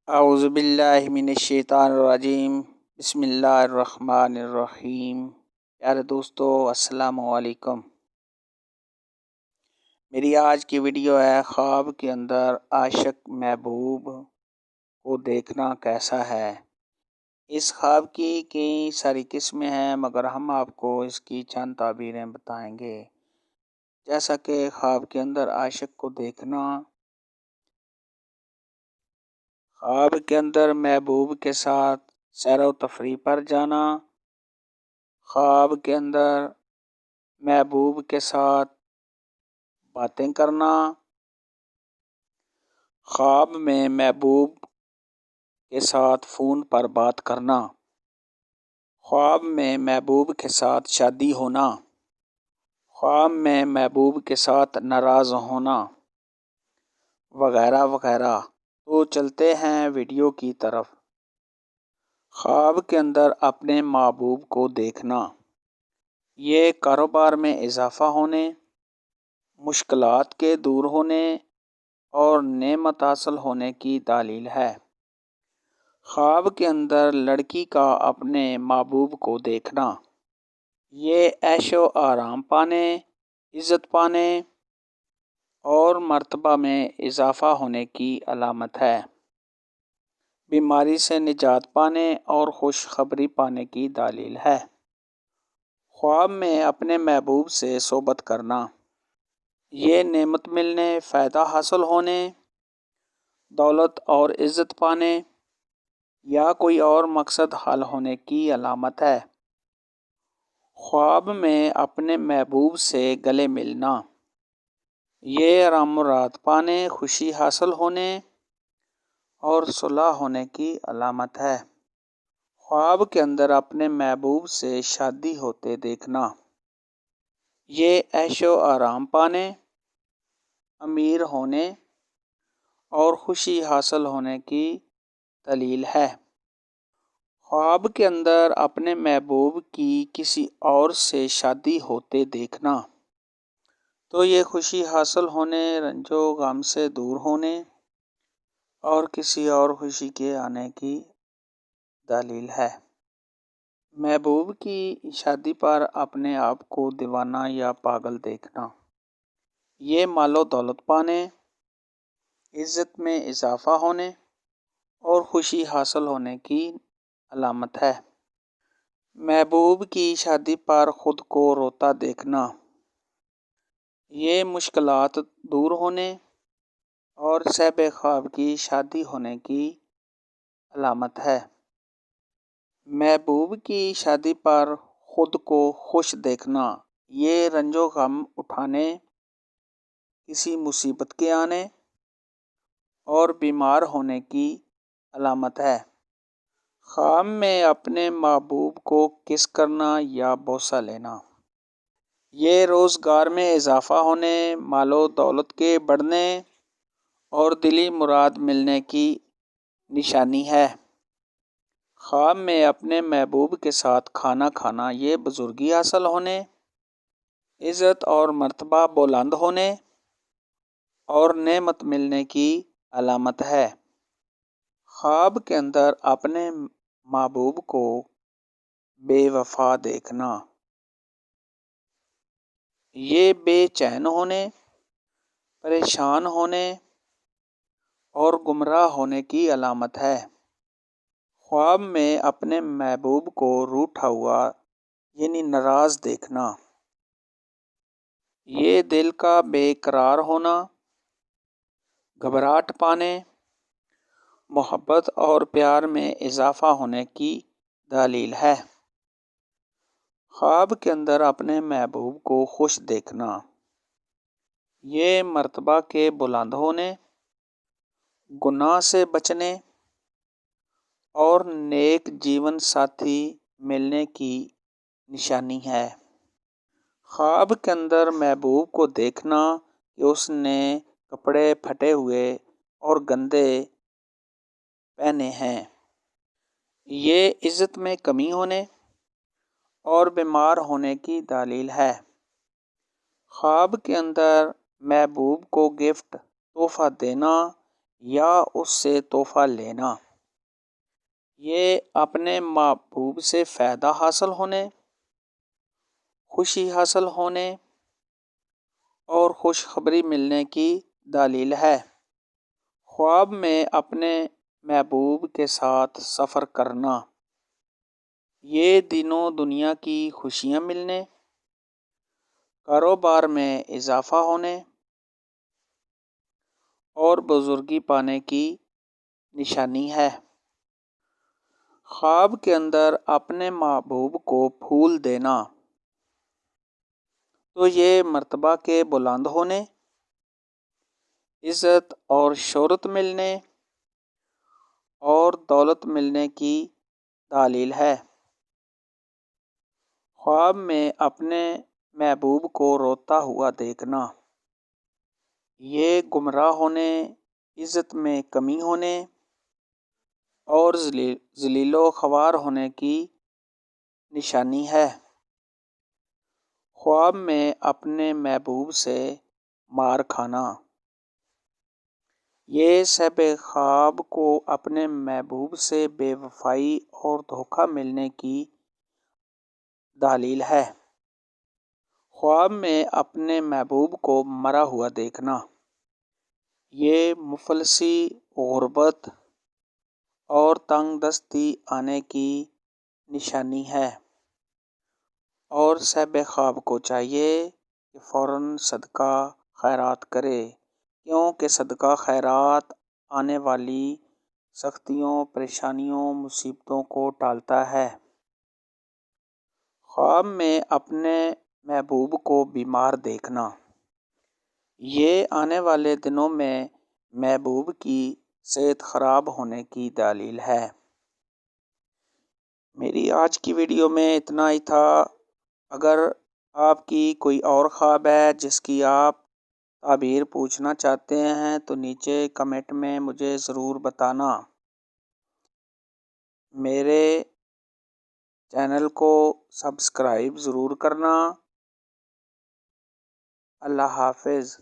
اعوذ باللہ من الشیطان الرجیم، بسم اللہ الرحمن الرحیم۔ پیارے دوستو، السلام علیکم۔ میری آج کی ویڈیو ہے خواب کے اندر عاشق محبوب کو دیکھنا کیسا ہے۔ اس خواب کی کئی ساری قسمیں ہیں، مگر ہم آپ کو اس کی چند تعبیریں بتائیں گے۔ جیسا کہ خواب کے اندر عاشق کو دیکھنا، خواب کے اندر محبوب کے ساتھ سیر و تفریح پر جانا، خواب کے اندر محبوب کے ساتھ باتیں کرنا، خواب میں محبوب کے ساتھ فون پر بات کرنا، خواب میں محبوب کے ساتھ شادی ہونا، خواب میں محبوب کے ساتھ ناراض ہونا، وغیرہ وغیرہ۔ تو چلتے ہیں ویڈیو کی طرف۔ خواب کے اندر اپنے محبوب کو دیکھنا، یہ کاروبار میں اضافہ ہونے، مشکلات کے دور ہونے اور نعمت حاصل ہونے کی دلیل ہے۔ خواب کے اندر لڑکی کا اپنے محبوب کو دیکھنا، یہ عیش و آرام پانے، عزت پانے اور مرتبہ میں اضافہ ہونے کی علامت ہے، بیماری سے نجات پانے اور خوشخبری پانے کی دلیل ہے۔ خواب میں اپنے محبوب سے صحبت کرنا، یہ نعمت ملنے، فائدہ حاصل ہونے، دولت اور عزت پانے یا کوئی اور مقصد حل ہونے کی علامت ہے۔ خواب میں اپنے محبوب سے گلے ملنا، یہ آرام مراد پانے، خوشی حاصل ہونے اور صلح ہونے کی علامت ہے۔ خواب کے اندر اپنے محبوب سے شادی ہوتے دیکھنا، یہ عیش و آرام پانے، امیر ہونے اور خوشی حاصل ہونے کی دلیل ہے۔ خواب کے اندر اپنے محبوب کی کسی اور سے شادی ہوتے دیکھنا، تو یہ خوشی حاصل ہونے، رنج و غم سے دور ہونے اور کسی اور خوشی کے آنے کی دلیل ہے۔ محبوب کی شادی پر اپنے آپ کو دیوانہ یا پاگل دیکھنا، یہ مال و دولت پانے، عزت میں اضافہ ہونے اور خوشی حاصل ہونے کی علامت ہے۔ محبوب کی شادی پر خود کو روتا دیکھنا، یہ مشکلات دور ہونے اور صاحب خواب کی شادی ہونے کی علامت ہے۔ محبوب کی شادی پر خود کو خوش دیکھنا، یہ رنج و غم اٹھانے، کسی مصیبت کے آنے اور بیمار ہونے کی علامت ہے۔ خواب میں اپنے محبوب کو کس کرنا یا بوسہ لینا، یہ روزگار میں اضافہ ہونے، مال و دولت کے بڑھنے اور دلی مراد ملنے کی نشانی ہے۔ خواب میں اپنے محبوب کے ساتھ کھانا کھانا، یہ بزرگی حاصل ہونے، عزت اور مرتبہ بلند ہونے اور نعمت ملنے کی علامت ہے۔ خواب کے اندر اپنے محبوب کو بے وفا دیکھنا، یہ بے چین ہونے، پریشان ہونے اور گمراہ ہونے کی علامت ہے۔ خواب میں اپنے محبوب کو روٹھا ہوا یعنی ناراض دیکھنا، یہ دل کا بے قرار ہونا، گھبراہٹ پانے، محبت اور پیار میں اضافہ ہونے کی دلیل ہے۔ خواب کے اندر اپنے محبوب کو خوش دیکھنا، یہ مرتبہ کے بلند ہونے، گناہ سے بچنے اور نیک جیون ساتھی ملنے کی نشانی ہے۔ خواب کے اندر محبوب کو دیکھنا کہ اس نے کپڑے پھٹے ہوئے اور گندے پہنے ہیں، یہ عزت میں کمی ہونے اور بیمار ہونے کی دلیل ہے۔ خواب کے اندر محبوب کو گفٹ تحفہ دینا یا اس سے تحفہ لینا، یہ اپنے محبوب سے فائدہ حاصل ہونے، خوشی حاصل ہونے اور خوشخبری ملنے کی دلیل ہے۔ خواب میں اپنے محبوب کے ساتھ سفر کرنا، یہ دنوں دنیا کی خوشیاں ملنے، کاروبار میں اضافہ ہونے اور بزرگی پانے کی نشانی ہے۔ خواب کے اندر اپنے محبوب کو پھول دینا تو یہ مرتبہ کے بلند ہونے، عزت اور شہرت ملنے اور دولت ملنے کی دلیل ہے۔ خواب میں اپنے محبوب کو روتا ہوا دیکھنا، یہ گمراہ ہونے، عزت میں کمی ہونے اور ذلیل و خوار ہونے کی نشانی ہے۔ خواب میں اپنے محبوب سے مار کھانا، یہ صاحب خواب کو اپنے محبوب سے بے وفائی اور دھوکہ ملنے کی دلیل ہے۔ خواب میں اپنے محبوب کو مرا ہوا دیکھنا، یہ مفلسی، غربت اور تنگ دستی آنے کی نشانی ہے، اور صاحب خواب کو چاہیے کہ فوراً صدقہ خیرات کرے، کیونکہ صدقہ خیرات آنے والی سختیوں، پریشانیوں، مصیبتوں کو ٹالتا ہے۔ خواب میں اپنے محبوب کو بیمار دیکھنا، یہ آنے والے دنوں میں محبوب کی صحت خراب ہونے کی دلیل ہے۔ میری آج کی ویڈیو میں اتنا ہی تھا۔ اگر آپ کی کوئی اور خواب ہے جس کی آپ تعبیر پوچھنا چاہتے ہیں تو نیچے کمنٹ میں مجھے ضرور بتانا۔ میرے چینل کو سبسکرائب ضرور کرنا۔ اللہ حافظ۔